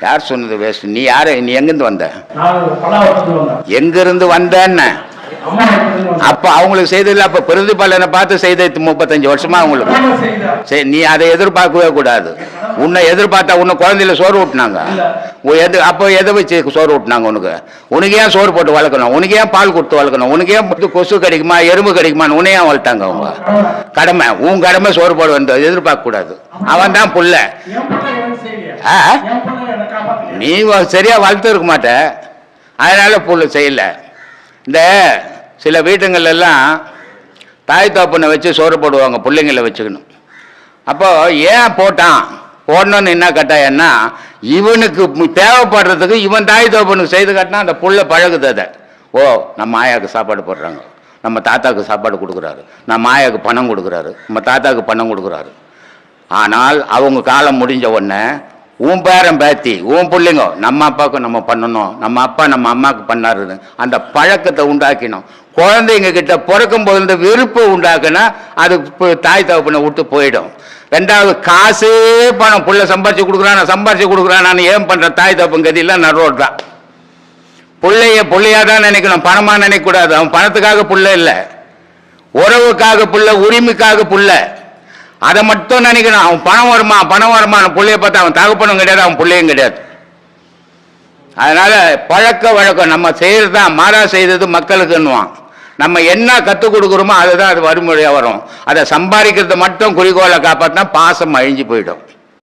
யார் சொன்னது வேஸ்ட்? நீ யாரு? நீ எங்கிருந்து வந்த? எங்கிருந்து வந்தன்னு அப்ப அவங்களுக்கு செய்ததில்ல. அப்ப பிரதிபலனை பார்த்து செய்த 35 வருஷமா அவங்களுக்கு. சரி, நீ அதை எதிர்பார்க்கவே கூடாது. உன்னை எதிர்பார்த்தா உன்னை குழந்தையில சோறு ஊட்டினாங்க. அப்போ எதை வச்சு சோறு ஊட்டினாங்க உனக்கு? உனக்கு ஏன் சோறு போட்டு வளர்க்கணும்? உனக்கு ஏன் பால் கொடுத்து வளர்க்கணும்? உனக்கு ஏன் கொசு கிடைக்குமா எறும்பு கிடைக்குமான்னு உன்னையே வளர்த்தாங்க அவங்க. கடமை, உன் கடமை சோறு போட வேண்டும், எதிர்பார்க்க கூடாது. அவன் தான் புள்ள. நீ சரியா வளர்த்து இருக்க மாட்ட, அதனால புள்ள செய்யல. இந்த சில வீட்டுங்கள் எல்லாம் தாய் தோப்பனை வச்சு சோறு போடுவாங்க பிள்ளைங்களை வச்சுக்கணும். அப்போ ஏன் போடணும்னு என்ன கட்டாயம்னா, இவனுக்கு தேவைப்படுறதுக்கு இவன் தாய் தோப்பனுக்கு செய்து காட்டினா அந்த புள்ள பழகுது. அதை நம்ம ஆயாவுக்கு சாப்பாடு போடுறாங்க, நம்ம தாத்தாவுக்கு சாப்பாடு கொடுக்குறாரு, நம்ம ஆயாவுக்கு பணம் கொடுக்குறாரு, நம்ம தாத்தாவுக்கு பணம் கொடுக்குறாரு. ஆனால் அவங்க காலம் முடிஞ்ச உடனே உன் பேரன் பேத்தி உன் பிள்ளைங்க நம்ம அப்பாவுக்கு நம்ம பண்ணணும், நம்ம அப்பா நம்ம அம்மாவுக்கு பண்ணாருன்னு அந்த பழக்கத்தை உண்டாக்கணும். குழந்தைங்க கிட்ட பிறக்கும் போது இந்த விருப்பை உண்டாக்குனா அது தாய் தகப்பனை விட்டு போயிடும். ரெண்டாவது, காசே பணம் புள்ள சம்பாரிச்சு கொடுக்குறான் சம்பாரிச்சு கொடுக்குறான் ஏன் பண்ற தாய் தகப்பன் கதியெல்லாம் நடுவோடு தான். பிள்ளையா தான் நினைக்கணும், பணமா நினைக்க கூடாது. அவன் பணத்துக்காக புள்ள இல்லை, உறவுக்காக புள்ள, உரிமைக்காக புள்ள. அதை மட்டும் நினைக்கணும். அவன் பணம் வருமா பிள்ளைய பார்த்தா அவன் தகப்பனும் கிடையாது, அவன் பிள்ளையும் கிடையாது. அதனால பழக்க வழக்கம் நம்ம செய்யறதுதான். மாறா செய்தது மக்களுக்குன்னுவான். நம்ம என்ன கற்றுக் கொடுக்குறோமோ அதுதான் அது வறுமுறையாக வரும். அதை சம்பாதிக்கிறது மட்டும் குறிக்கோளை காப்பாற்றினா பாசம் அழிஞ்சு போயிடும்.